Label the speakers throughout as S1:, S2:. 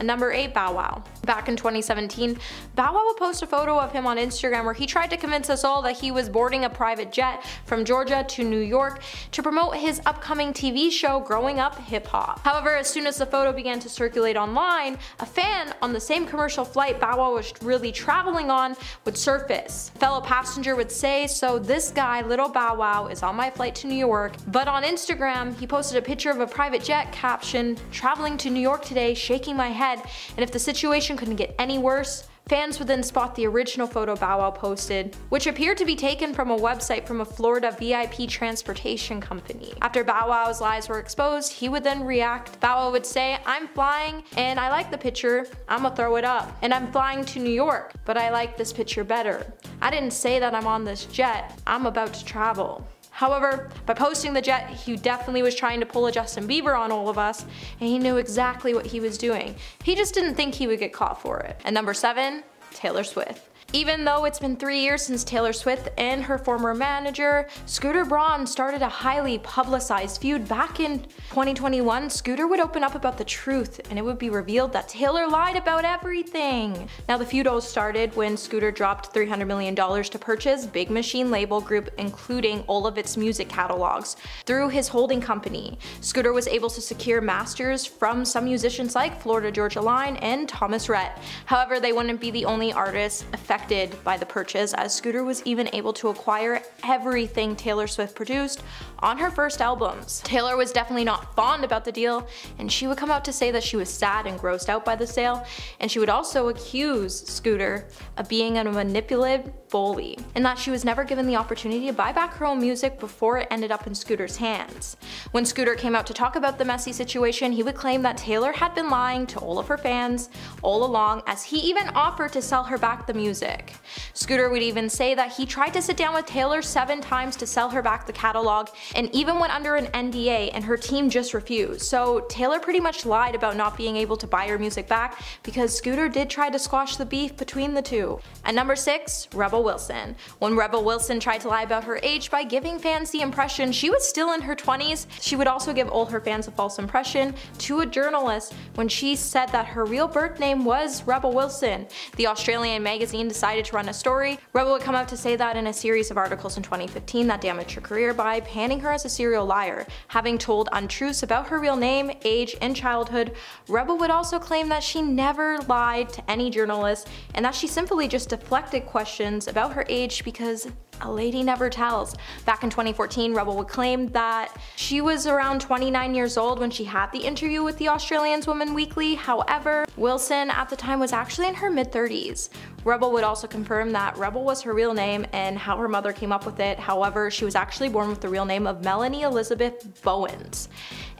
S1: And number 8, Bow Wow. Back in 2017, Bow Wow would post a photo of him on Instagram where he tried to convince us all that he was boarding a private jet from Georgia to New York to promote his upcoming TV show Growing Up Hip Hop. However, as soon as the photo began to circulate online, a fan on the same commercial flight Bow Wow was really traveling on would surface. A fellow passenger would say, "So this guy, Little Bow Wow, is on my flight to New York," but on Instagram he posted a picture of a private jet captioned, "Traveling to New York today, shaking my head," and if the situation couldn't get any worse, fans would then spot the original photo Bow Wow posted, which appeared to be taken from a website from a Florida VIP transportation company. After Bow Wow's lies were exposed, he would then react. Bow Wow would say, "I'm flying and I like the picture, I'ma throw it up. And I'm flying to New York, but I like this picture better. I didn't say that I'm on this jet, I'm about to travel." However, by posting the jet, he definitely was trying to pull a Justin Bieber on all of us, and he knew exactly what he was doing. He just didn't think he would get caught for it. And number 7, Taylor Swift. Even though it's been 3 years since Taylor Swift and her former manager, Scooter Braun, started a highly publicized feud back in 2021, Scooter would open up about the truth and it would be revealed that Taylor lied about everything. Now the feud all started when Scooter dropped $300 million to purchase Big Machine label group, including all of its music catalogs, through his holding company. Scooter was able to secure masters from some musicians like Florida Georgia Line and Thomas Rhett. However, they wouldn't be the only artists affected by the purchase, as Scooter was even able to acquire everything Taylor Swift produced on her first albums. Taylor was definitely not fond about the deal, and she would come out to say that she was sad and grossed out by the sale, and she would also accuse Scooter of being a manipulative bully, and that she was never given the opportunity to buy back her own music before it ended up in Scooter's hands. When Scooter came out to talk about the messy situation, he would claim that Taylor had been lying to all of her fans all along, as he even offered to sell her back the music. Scooter would even say that he tried to sit down with Taylor 7 times to sell her back the catalog, and even went under an NDA, and her team just refused. So Taylor pretty much lied about not being able to buy her music back, because Scooter did try to squash the beef between the two. At number 6, Rebel Wilson. When Rebel Wilson tried to lie about her age by giving fans the impression she was still in her 20s, she would also give all her fans a false impression to a journalist when she said that her real birth name was Rebel Wilson. The Australian magazine decided to run a story. Rebel would come out to say that in a series of articles in 2015 that damaged her career by painting her as a serial liar, having told untruths about her real name, age, and childhood. Rebel would also claim that she never lied to any journalist, and that she simply just deflected questions about her age because a lady never tells. Back in 2014, Rebel would claim that she was around 29 years old when she had the interview with the Australian's Woman Weekly. However, Wilson at the time was actually in her mid-30s. Rebel would also confirm that Rebel was her real name and how her mother came up with it. However, she was actually born with the real name of Melanie Elizabeth Bowens,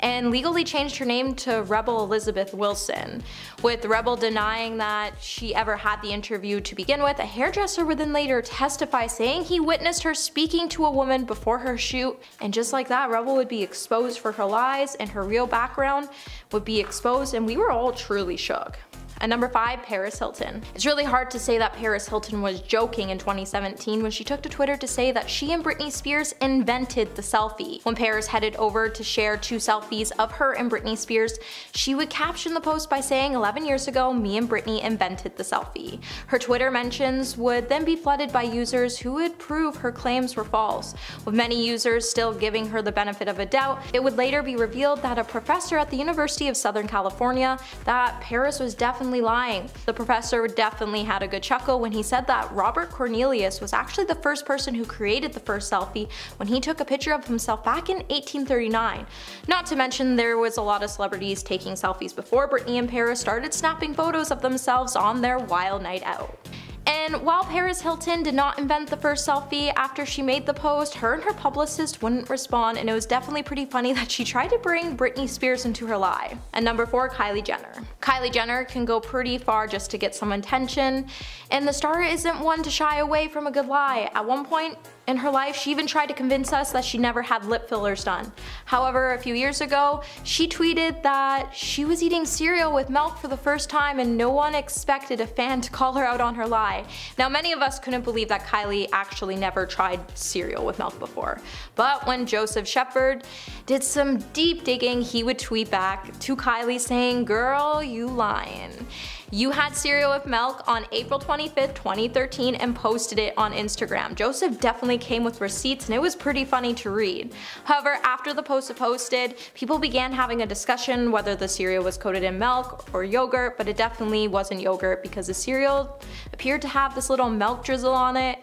S1: and legally changed her name to Rebel Elizabeth Wilson. With Rebel denying that she ever had the interview to begin with, a hairdresser would then later testify saying he witnessed her speaking to a woman before her shoot, and just like that, Rebel would be exposed for her lies, and her real background would be exposed, and we were all truly shook. At number 5, Paris Hilton. It's really hard to say that Paris Hilton was joking in 2017 when she took to Twitter to say that she and Britney Spears invented the selfie. When Paris headed over to share 2 selfies of her and Britney Spears, she would caption the post by saying, "11 years ago, me and Britney invented the selfie." Her Twitter mentions would then be flooded by users who would prove her claims were false. With many users still giving her the benefit of a doubt, it would later be revealed that a professor at the University of Southern California that Paris was definitely lying. The professor definitely had a good chuckle when he said that Robert Cornelius was actually the first person who created the first selfie when he took a picture of himself back in 1839. Not to mention there was a lot of celebrities taking selfies before Britney and Paris started snapping photos of themselves on their wild night out. And while Paris Hilton did not invent the first selfie, after she made the post, her and her publicist wouldn't respond, and it was definitely pretty funny that she tried to bring Britney Spears into her lie. And number 4, Kylie Jenner. Kylie Jenner can go pretty far just to get some attention, and the star isn't one to shy away from a good lie. At one point, in her life. She even tried to convince us that she never had lip fillers done. However, a few years ago, she tweeted that she was eating cereal with milk for the first time and no one expected a fan to call her out on her lie. Now, many of us couldn't believe that Kylie actually never tried cereal with milk before. But when Joseph Shepard did some deep digging, he would tweet back to Kylie saying, "Girl, you lying. You had cereal with milk on April 25th, 2013 and posted it on Instagram." Joseph definitely came with receipts and it was pretty funny to read. However, after the post was posted, people began having a discussion whether the cereal was coated in milk or yogurt, but it definitely wasn't yogurt because the cereal appeared to have this little milk drizzle on it.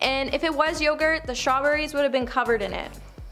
S1: And if it was yogurt, the strawberries would have been covered in it.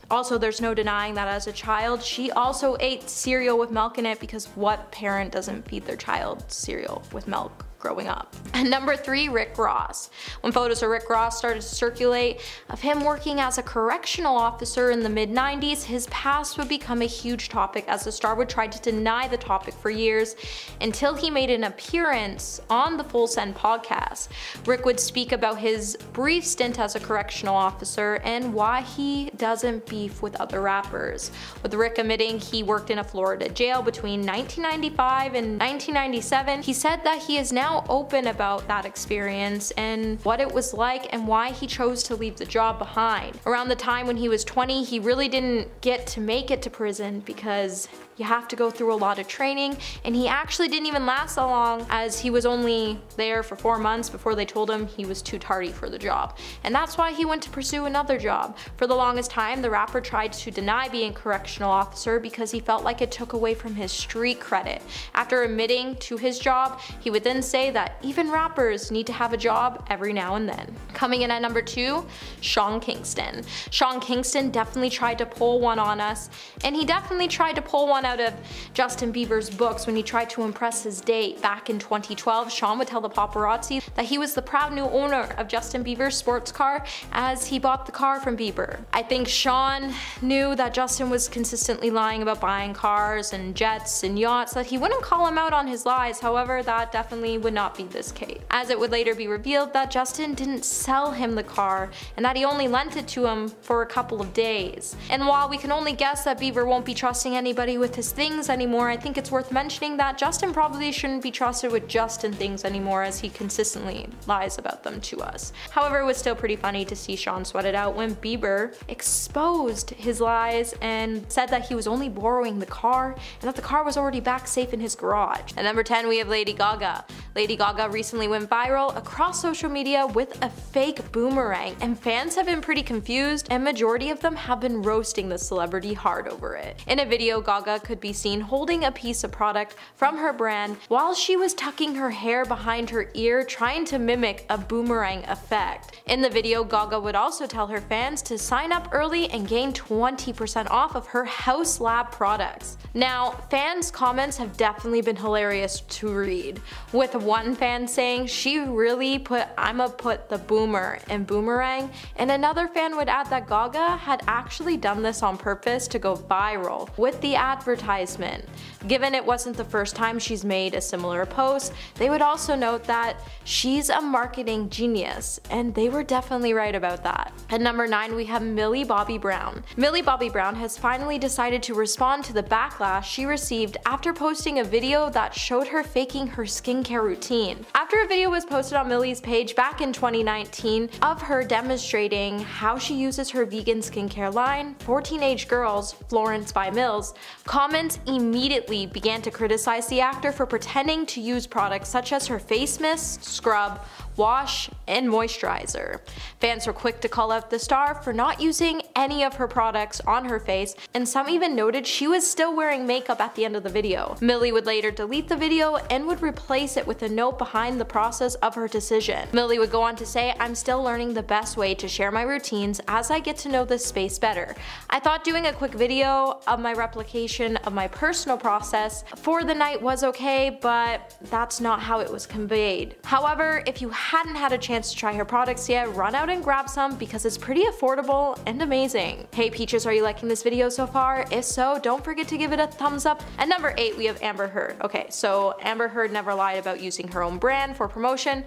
S1: Also, there's no denying that as a child, she also ate cereal with milk in it, because what parent doesn't feed their child cereal with milk growing up? And number 3, Rick Ross. When photos of Rick Ross started to circulate of him working as a correctional officer in the mid-90s, his past would become a huge topic as the star would try to deny the topic for years until he made an appearance on the Full Send podcast. Rick would speak about his brief stint as a correctional officer and why he doesn't beef with other rappers. With Rick admitting he worked in a Florida jail between 1995 and 1997, he said that he is now open about that experience and what it was like and why he chose to leave the job behind. Around the time when he was 20, he really didn't get to make it to prison because you have to go through a lot of training, and he actually didn't even last that long, as he was only there for 4 months before they told him he was too tardy for the job. And that's why he went to pursue another job. For the longest time, the rapper tried to deny being a correctional officer because he felt like it took away from his street credit. After admitting to his job, he would then say that even rappers need to have a job every now and then. Coming in at number 2, Sean Kingston. Sean Kingston definitely tried to pull one on us, and he definitely tried to pull one out of Justin Bieber's books when he tried to impress his date. Back in 2012, Sean would tell the paparazzi that he was the proud new owner of Justin Bieber's sports car, as he bought the car from Bieber. I think Sean knew that Justin was consistently lying about buying cars and jets and yachts, that he wouldn't call him out on his lies. However, that definitely would not be this case, as it would later be revealed that Justin didn't sell him the car and that he only lent it to him for a couple of days. And while we can only guess that Bieber won't be trusting anybody with his things anymore, I think it's worth mentioning that Justin probably shouldn't be trusted with Justin things anymore, as he consistently lies about them to us. However, it was still pretty funny to see Sean sweat it out when Bieber exposed his lies and said that he was only borrowing the car and that the car was already back safe in his garage. At number 10, we have Lady Gaga. Lady Gaga recently went viral across social media with a fake boomerang, and fans have been pretty confused, and majority of them have been roasting the celebrity hard over it. In a video, Gaga could be seen holding a piece of product from her brand while she was tucking her hair behind her ear, trying to mimic a boomerang effect. In the video, Gaga would also tell her fans to sign up early and gain 20% off of her House Lab products. Now, fans' comments have definitely been hilarious to read, with one fan saying she really put "I'ma put the boomer" in boomerang, and another fan would add that Gaga had actually done this on purpose to go viral with the advertisement. Given it wasn't the first time she's made a similar post, they would also note that she's a marketing genius, and they were definitely right about that. At number 9, we have Millie Bobby Brown. Millie Bobby Brown has finally decided to respond to the backlash she received after posting a video that showed her faking her skincare routine. After a video was posted on Millie's page back in 2019 of her demonstrating how she uses her vegan skincare line for teenage girls, Florence by Mills, comments immediately began to criticize the actor for pretending to use products such as her face mist, scrub, wash, and moisturizer. Fans were quick to call out the star for not using any of her products on her face, and some even noted she was still wearing makeup at the end of the video. Millie would later delete the video and would replace it with a note behind the process of her decision. Millie would go on to say, "I'm still learning the best way to share my routines as I get to know this space better. I thought doing a quick video of my replication of my personal process for the night was okay, but that's not how it was conveyed. However, if you hadn't had a chance to try her products yet, run out and grab some because it's pretty affordable and amazing." Hey Peaches, are you liking this video so far? If so, don't forget to give it a thumbs up. At number 8, we have Amber Heard. Okay, so Amber Heard never lied about using using her own brand for promotion.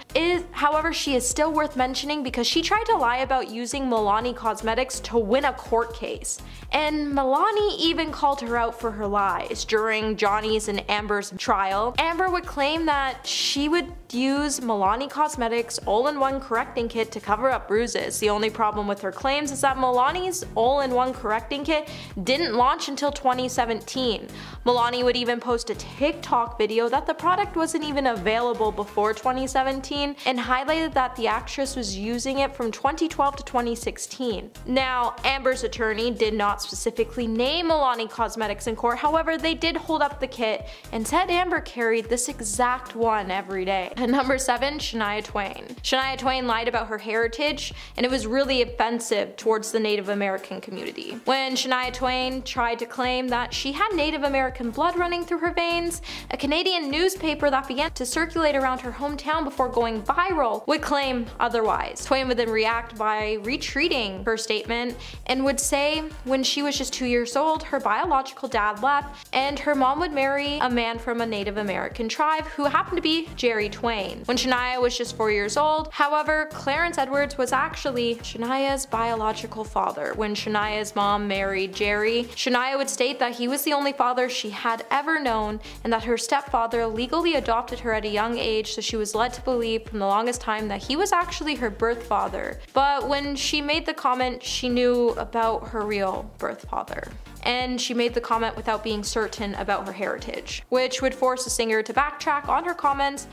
S1: However, she is still worth mentioning because she tried to lie about using Milani Cosmetics to win a court case. And Milani even called her out for her lies. During Johnny's and Amber's trial, Amber would claim that she would use Milani Cosmetics all-in-one correcting kit to cover up bruises. The only problem with her claims is that Milani's all-in-one correcting kit didn't launch until 2017. Milani would even post a TikTok video that the product wasn't even available before 2017 and highlighted that the actress was using it from 2012 to 2016. Now, Amber's attorney did not specifically name Milani Cosmetics in court, however they did hold up the kit and said Amber carried this exact one every day. At number 7, Shania Twain. Shania Twain lied about her heritage, and it was really offensive towards the Native American community. When Shania Twain tried to claim that she had Native American blood running through her veins, a Canadian newspaper that began to circulate around her hometown before going viral would claim otherwise. Twain would then react by retreating her statement and would say when she was just 2 years old, her biological dad left and her mom would marry a man from a Native American tribe who happened to be Jerry Twain. When Shania was just 4 years old, however, Clarence Edwards was actually Shania's biological father. When Shania's mom married Jerry, Shania would state that he was the only father she had ever known and that her stepfather legally adopted her at a young age, so she was led to believe from the longest time that he was actually her birth father. But when she made the comment, she knew about her real birth father. And she made the comment without being certain about her heritage, which would force the singer to backtrack on her comments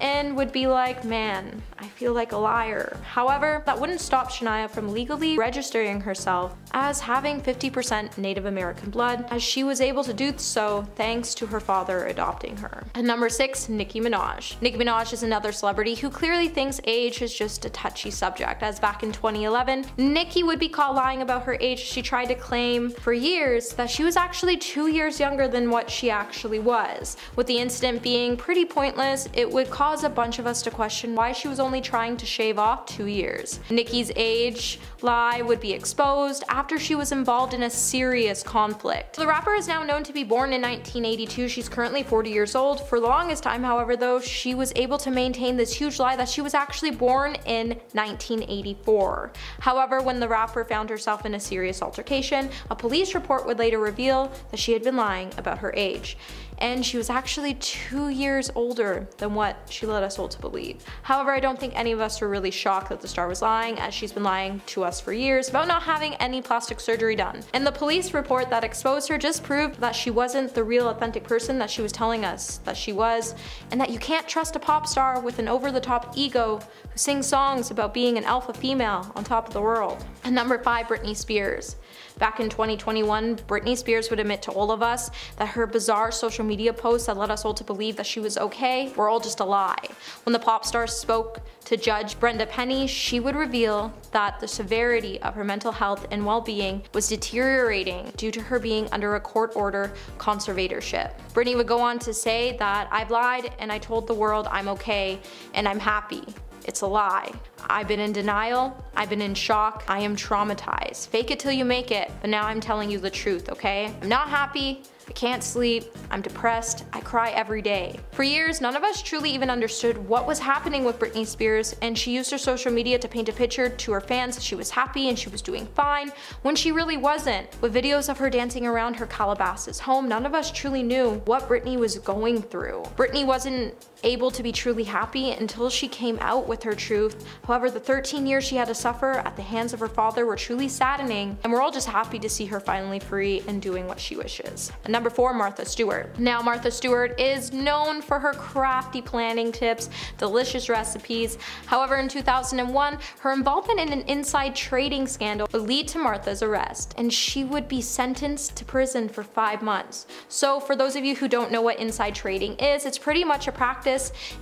S1: and would be like, man, I feel like a liar. However, that wouldn't stop Shania from legally registering herself as having 50% Native American blood, as she was able to do so thanks to her father adopting her. At number 6, Nicki Minaj. Nicki Minaj is another celebrity who clearly thinks age is just a touchy subject, as back in 2011, Nicki would be caught lying about her age. She tried to claim for years that she was actually 2 years younger than what she actually was. With the incident being pretty pointless, it would cause a bunch of us to question why she was only trying to shave off 2 years. Nicki's age lie would be exposed after she was involved in a serious conflict. The rapper is now known to be born in 1982. She's currently 40 years old. For the longest time, however, though, she was able to maintain this huge lie that she was actually born in 1984. However, when the rapper found herself in a serious altercation, a police report would later reveal that she had been lying about her age. And she was actually 2 years older than what she led us all to believe. However, I don't think any of us were really shocked that the star was lying, as she's been lying to us for years about not having any plastic surgery done. And the police report that exposed her just proved that she wasn't the real authentic person that she was telling us that she was, and that you can't trust a pop star with an over-the-top ego who sings songs about being an alpha female on top of the world. And number 5, Britney Spears. Back in 2021, Britney Spears would admit to all of us that her bizarre social media posts that led us all to believe that she was okay were all just a lie. When the pop star spoke to Judge Brenda Penny, she would reveal that the severity of her mental health and well-being was deteriorating due to her being under a court order conservatorship. Britney would go on to say that, "I've lied and I told the world I'm okay and I'm happy. It's a lie. I've been in denial, I've been in shock, I am traumatized. Fake it till you make it, but now I'm telling you the truth, okay? I'm not happy, I can't sleep, I'm depressed, I cry every day." For years, none of us truly even understood what was happening with Britney Spears, and she used her social media to paint a picture to her fans that she was happy and she was doing fine, when she really wasn't. With videos of her dancing around her Calabasas home, none of us truly knew what Britney was going through. Britney wasn't able to be truly happy until she came out with her truth. However, the 13 years she had to suffer at the hands of her father were truly saddening, and we're all just happy to see her finally free and doing what she wishes. And number 4, Martha Stewart. Now, Martha Stewart is known for her crafty planning tips, delicious recipes. However, in 2001, her involvement in an inside trading scandal would lead to Martha's arrest, and she would be sentenced to prison for 5 months. So for those of you who don't know what inside trading is, it's pretty much a practice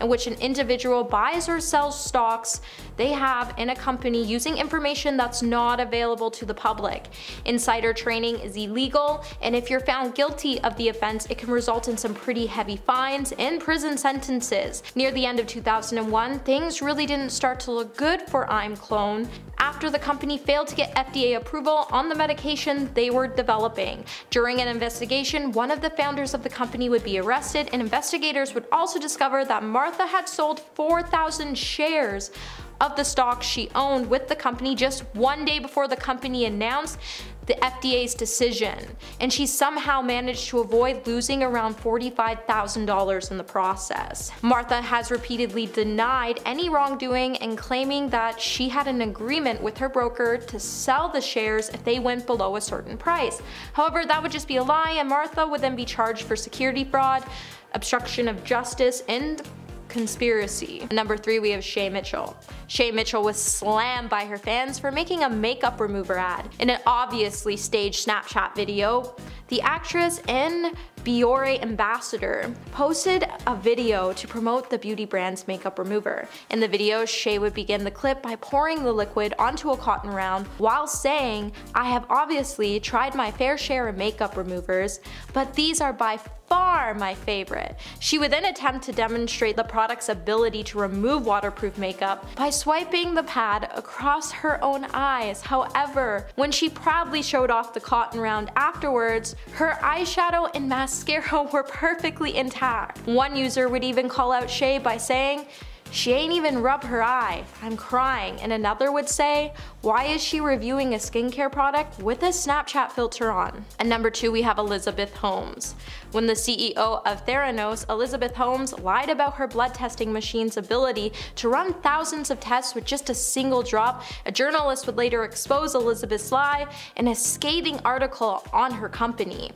S1: in which an individual buys or sells stocks they have in a company using information that's not available to the public. Insider trading is illegal, and if you're found guilty of the offense, it can result in some pretty heavy fines and prison sentences. Near the end of 2001, things really didn't start to look good for I'm Clone. After after the company failed to get FDA approval on the medication they were developing. During an investigation, one of the founders of the company would be arrested, and investigators would also discover that Martha had sold 4,000 shares of the stock she owned with the company just one day before the company announced the FDA's decision, and she somehow managed to avoid losing around $45,000 in the process. Martha has repeatedly denied any wrongdoing and claiming that she had an agreement with her broker to sell the shares if they went below a certain price. However, that would just be a lie, and Martha would then be charged for security fraud, obstruction of justice, and conspiracy. Number 3, we have Shay Mitchell. Shay Mitchell was slammed by her fans for making a makeup remover ad. In an obviously staged Snapchat video, the actress and Biore ambassador posted a video to promote the beauty brand's makeup remover. In the video, Shay would begin the clip by pouring the liquid onto a cotton round while saying, "I have obviously tried my fair share of makeup removers, but these are by far my favorite." She would then attempt to demonstrate the product's ability to remove waterproof makeup by swiping the pad across her own eyes. However, when she proudly showed off the cotton round afterwards, her eyeshadow and mascara were perfectly intact. One user would even call out Shay by saying, "She ain't even rub her eye, I'm crying," and another would say, "Why is she reviewing a skincare product with a Snapchat filter on?" And number 2, we have Elizabeth Holmes. When the CEO of Theranos, Elizabeth Holmes, lied about her blood testing machine's ability to run thousands of tests with just a single drop, a journalist would later expose Elizabeth's lie in a scathing article on her company.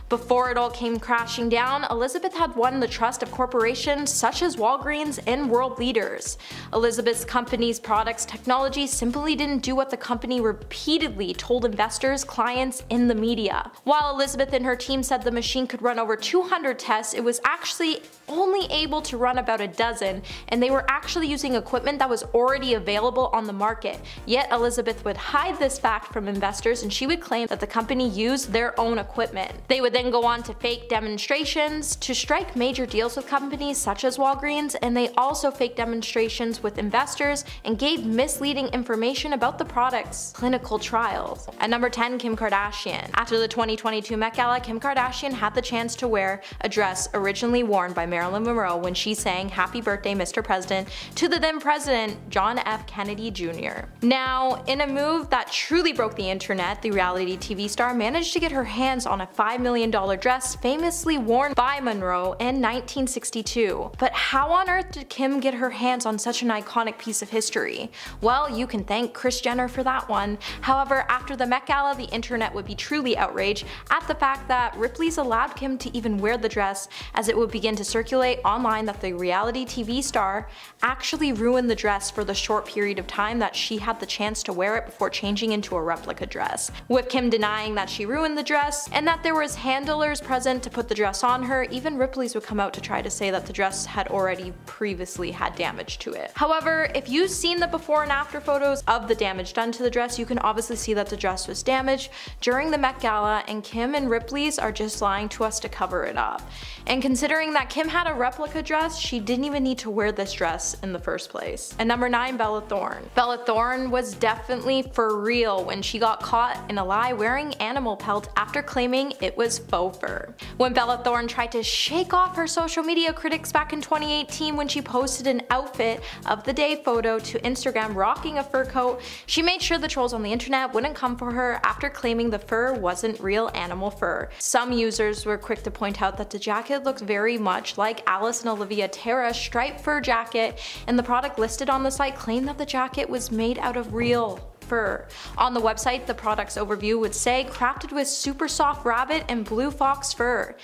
S1: Before it all came crashing down, Elizabeth had won the trust of corporations such as Walgreens and world leaders. Elizabeth's company's products technology simply didn't do what the company repeatedly told investors, clients, and the media. While Elizabeth and her team said the machine could run over 200 tests, it was actually only able to run about a dozen, and they were actually using equipment that was already available on the market. Yet Elizabeth would hide this fact from investors, and she would claim that the company used their own equipment. They would then go on to fake demonstrations to strike major deals with companies such as Walgreens, and they also faked demonstrations with investors and gave misleading information about the product's clinical trials. At number 10, Kim Kardashian. After the 2022 Met Gala, Kim Kardashian had the chance to wear a dress originally worn by Marilyn Monroe when she sang "Happy Birthday, Mr. President" to the then president, John F. Kennedy Jr. Now, in a move that truly broke the internet, the reality TV star managed to get her hands on a $5 million dress famously worn by Monroe in 1962. But how on earth did Kim get her hands on such an iconic piece of history? Well, you can thank Kris Jenner for that one. However, after the Met Gala, the internet would be truly outraged at the fact that Ripley's allowed Kim to even wear the dress, as it would begin to circulate online that the reality TV star actually ruined the dress for the short period of time that she had the chance to wear it before changing into a replica dress, with Kim denying that she ruined the dress and that there was handlers present to put the dress on her. Even Ripley's would come out to try to say that the dress had already previously had damage to it. However, if you've seen the before and after photos of the damage done to the dress, you can obviously see that the dress was damaged during the Met Gala, and Kim and Ripley's are just lying to us to cover it up. And considering that Kim had a replica dress, she didn't even need to wear this dress in the first place. And number 9, Bella Thorne. Bella Thorne was definitely for real when she got caught in a lie wearing animal pelt after claiming it was faux fur. When Bella Thorne tried to shake off her social media critics back in 2018 when she posted an outfit of the day photo to Instagram rocking a fur coat, she made sure the trolls on the internet wouldn't come for her after claiming the fur wasn't real animal fur. Some users were quick to point out that the jacket looked very much like Alice and Olivia Tara's striped fur jacket, and the product listed on the site claimed that the jacket was made out of real fur. On the website, the product's overview would say crafted with super soft rabbit and blue fox fur.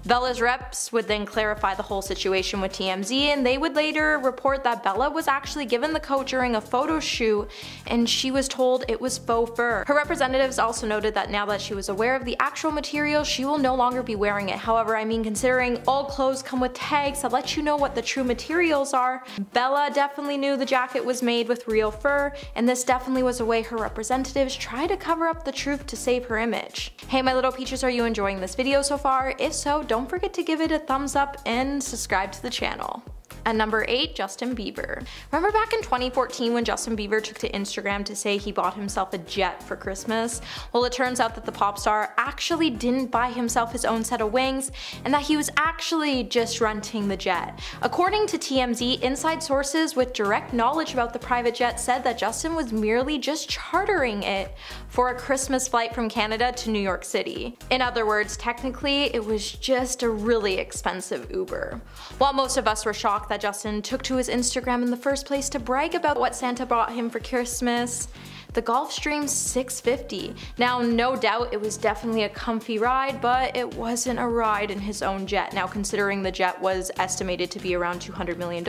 S1: Bella's reps would then clarify the whole situation with TMZ, and they would later report that Bella was actually given the coat during a photo shoot and she was told it was faux fur. Her representatives also noted that now that she was aware of the actual material, she will no longer be wearing it. However, I mean, considering all clothes come with tags that let you know what the true materials are, Bella definitely knew the jacket was made with real fur, and this definitely was a way her representatives try to cover up the truth to save her image. Hey my little peaches, are you enjoying this video so far? If so, don't forget to give it a thumbs up and subscribe to the channel. At number 8, Justin Bieber. Remember back in 2014 when Justin Bieber took to Instagram to say he bought himself a jet for Christmas? Well, it turns out that the pop star actually didn't buy himself his own set of wings, and that he was actually just renting the jet. According to TMZ, inside sources with direct knowledge about the private jet said that Justin was merely just chartering it for a Christmas flight from Canada to New York City. In other words, technically, it was just a really expensive Uber. While most of us were shocked that Justin took to his Instagram in the first place to brag about what Santa brought him for Christmas, the Gulfstream 650. Now, no doubt it was definitely a comfy ride, but it wasn't a ride in his own jet. Now, considering the jet was estimated to be around $200 million,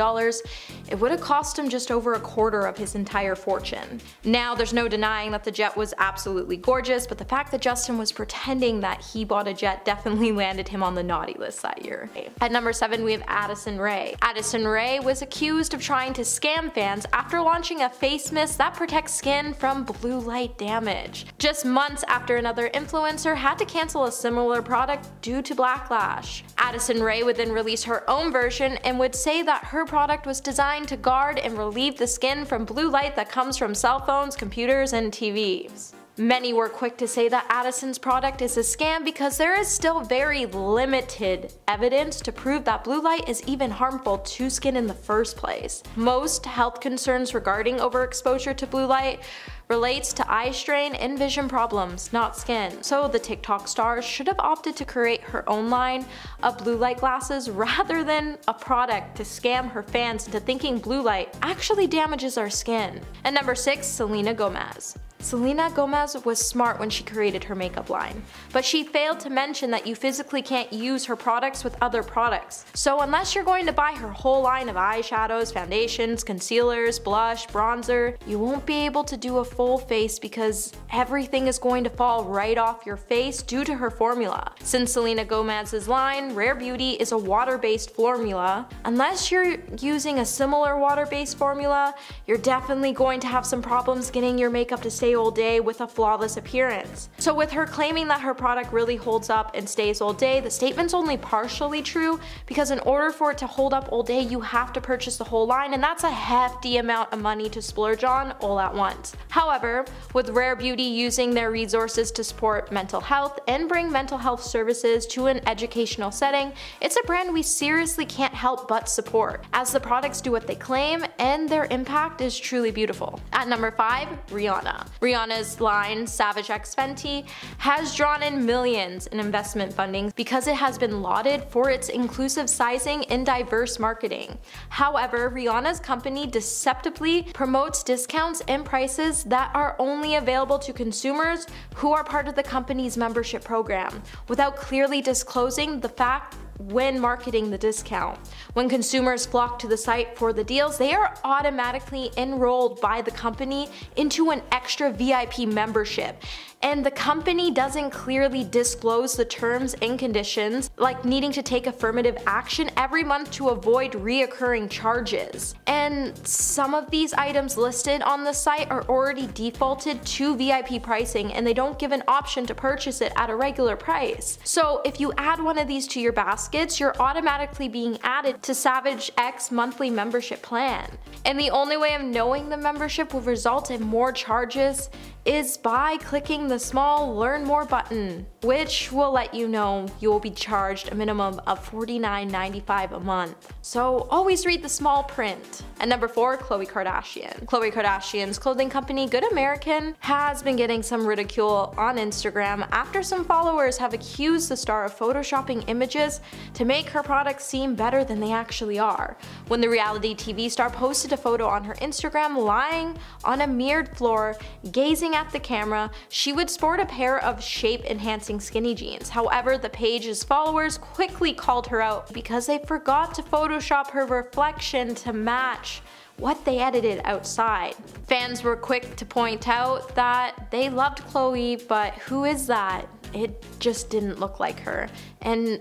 S1: it would have cost him just over a quarter of his entire fortune. Now, there's no denying that the jet was absolutely gorgeous, but the fact that Justin was pretending that he bought a jet definitely landed him on the naughty list that year. At number 7, we have Addison Rae. Addison Rae was accused of trying to scam fans after launching a face mist that protects skin from blue light damage, just months after another influencer had to cancel a similar product due to backlash. Addison Rae would then release her own version and would say that her product was designed to guard and relieve the skin from blue light that comes from cell phones, computers, and TVs. Many were quick to say that Addison's product is a scam because there is still very limited evidence to prove that blue light is even harmful to skin in the first place. Most health concerns regarding overexposure to blue light relates to eye strain and vision problems, not skin. So the TikTok star should have opted to create her own line of blue light glasses rather than a product to scam her fans into thinking blue light actually damages our skin. And number 6, Selena Gomez. Selena Gomez was smart when she created her makeup line, but she failed to mention that you physically can't use her products with other products. So unless you're going to buy her whole line of eyeshadows, foundations, concealers, blush, bronzer, you won't be able to do a full face because everything is going to fall right off your face due to her formula. Since Selena Gomez's line, Rare Beauty, is a water-based formula, unless you're using a similar water-based formula, you're definitely going to have some problems getting your makeup to stay all day with a flawless appearance. So with her claiming that her product really holds up and stays all day, the statement's only partially true because in order for it to hold up all day, you have to purchase the whole line, and that's a hefty amount of money to splurge on all at once. However, with Rare Beauty using their resources to support mental health and bring mental health services to an educational setting, it's a brand we seriously can't help but support, as the products do what they claim and their impact is truly beautiful. At number 5, Rihanna. Rihanna's line, Savage X Fenty, has drawn in millions in investment funding because it has been lauded for its inclusive sizing and diverse marketing. However, Rihanna's company deceptively promotes discounts and prices that are only available to consumers who are part of the company's membership program, without clearly disclosing the fact when marketing the discount. When consumers flock to the site for the deals, they are automatically enrolled by the company into an extra VIP membership. And the company doesn't clearly disclose the terms and conditions, like needing to take affirmative action every month to avoid reoccurring charges. And some of these items listed on the site are already defaulted to VIP pricing, and they don't give an option to purchase it at a regular price. So if you add one of these to your baskets, you're automatically being added to Savage X monthly membership plan. And the only way of knowing the membership will result in more charges is by clicking the small Learn More button, which will let you know you will be charged a minimum of $49.95 a month. So always read the small print. At number 4, Khloe Kardashian. Khloe Kardashian's clothing company Good American has been getting some ridicule on Instagram after some followers have accused the star of photoshopping images to make her products seem better than they actually are. When the reality TV star posted a photo on her Instagram lying on a mirrored floor, gazing at the camera, she would sport a pair of shape-enhancing skinny jeans. However, the page's followers quickly called her out because they forgot to Photoshop her reflection to match what they edited outside. Fans were quick to point out that they loved Khloe, but who is that? It just didn't look like her. And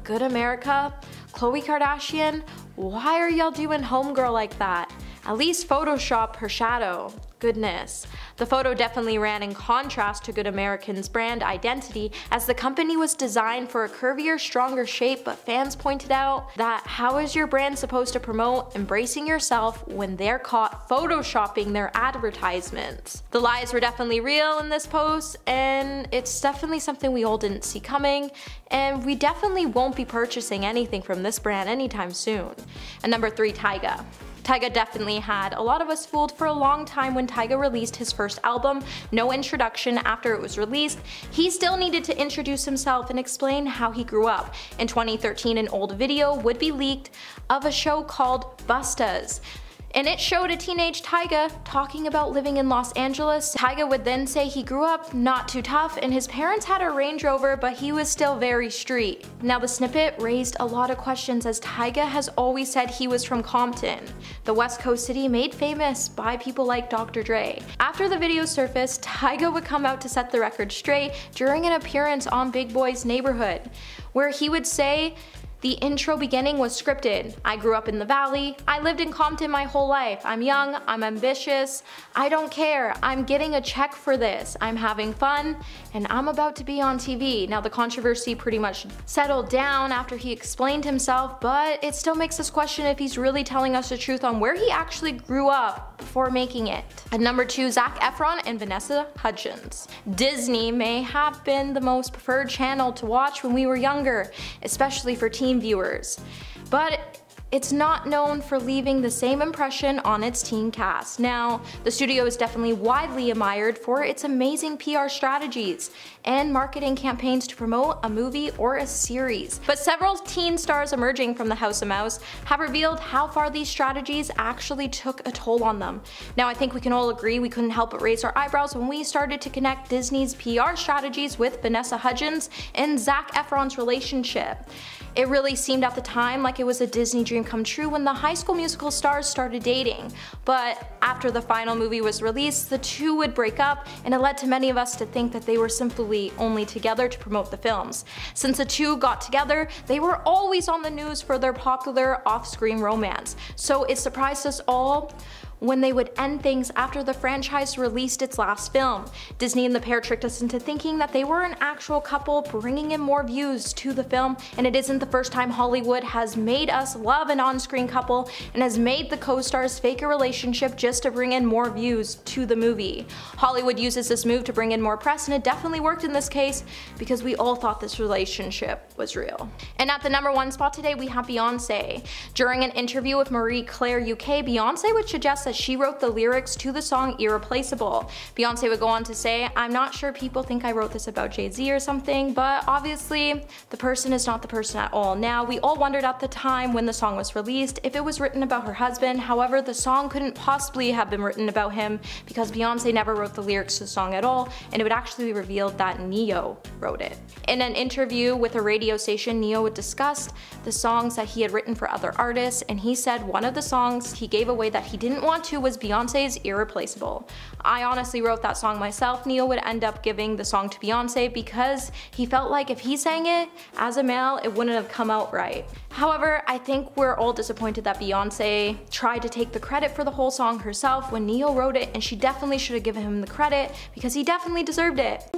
S1: Good America, Khloe Kardashian, why are y'all doing homegirl like that? At least Photoshop her shadow. Goodness. The photo definitely ran in contrast to Good American's brand identity, as the company was designed for a curvier, stronger shape, but fans pointed out that how is your brand supposed to promote embracing yourself when they're caught photoshopping their advertisements? The lies were definitely real in this post, and it's definitely something we all didn't see coming, and we definitely won't be purchasing anything from this brand anytime soon. And number 3, Tyga. Tyga definitely had a lot of us fooled for a long time when Tyga released his first album, No Introduction, after it was released. He still needed to introduce himself and explain how he grew up. In 2013, an old video would be leaked of a show called Bustas, and it showed a teenage Tyga talking about living in Los Angeles. Tyga would then say he grew up not too tough and his parents had a Range Rover, but he was still very street. Now the snippet raised a lot of questions, as Tyga has always said he was from Compton, the West Coast city made famous by people like Dr. Dre. After the video surfaced, Tyga would come out to set the record straight during an appearance on Big Boy's Neighborhood, where he would say, "The intro beginning was scripted. I grew up in the Valley. I lived in Compton my whole life. I'm young, I'm ambitious, I don't care. I'm getting a check for this. I'm having fun, and I'm about to be on TV." Now the controversy pretty much settled down after he explained himself, but it still makes us question if he's really telling us the truth on where he actually grew up before making it. At number 2, Zac Efron and Vanessa Hudgens. Disney may have been the most preferred channel to watch when we were younger, especially for teen viewers, but it's not known for leaving the same impression on its teen cast. Now, the studio is definitely widely admired for its amazing PR strategies and marketing campaigns to promote a movie or a series. But several teen stars emerging from the House of Mouse have revealed how far these strategies actually took a toll on them. Now, I think we can all agree we couldn't help but raise our eyebrows when we started to connect Disney's PR strategies with Vanessa Hudgens and Zac Efron's relationship. It really seemed at the time like it was a Disney dream come true when the High School Musical stars started dating. But after the final movie was released, the two would break up, and it led to many of us to think that they were simply only together to promote the films. Since the two got together, they were always on the news for their popular off-screen romance. So it surprised us all when they would end things after the franchise released its last film. Disney and the pair tricked us into thinking that they were an actual couple, bringing in more views to the film, and it isn't the first time Hollywood has made us love an on-screen couple and has made the co-stars fake a relationship just to bring in more views to the movie. Hollywood uses this move to bring in more press, and it definitely worked in this case because we all thought this relationship was real. And at the number 1 spot today, we have Beyonce. During an interview with Marie Claire UK, Beyonce would suggest that she wrote the lyrics to the song Irreplaceable. Beyonce would go on to say, "I'm not sure people think I wrote this about Jay-Z or something, but obviously the person is not the person at all." Now, we all wondered at the time when the song was released if it was written about her husband. However, the song couldn't possibly have been written about him because Beyonce never wrote the lyrics to the song at all, and it would actually be revealed that Ne-Yo wrote it. In an interview with a radio station, Ne-Yo would discuss the songs that he had written for other artists, and he said one of the songs he gave away that he didn't want to was Beyonce's Irreplaceable. I honestly wrote that song myself. Ne-Yo would end up giving the song to Beyonce because he felt like if he sang it as a male, it wouldn't have come out right. However, I think we're all disappointed that Beyonce tried to take the credit for the whole song herself when Ne-Yo wrote it, and she definitely should have given him the credit because he definitely deserved it.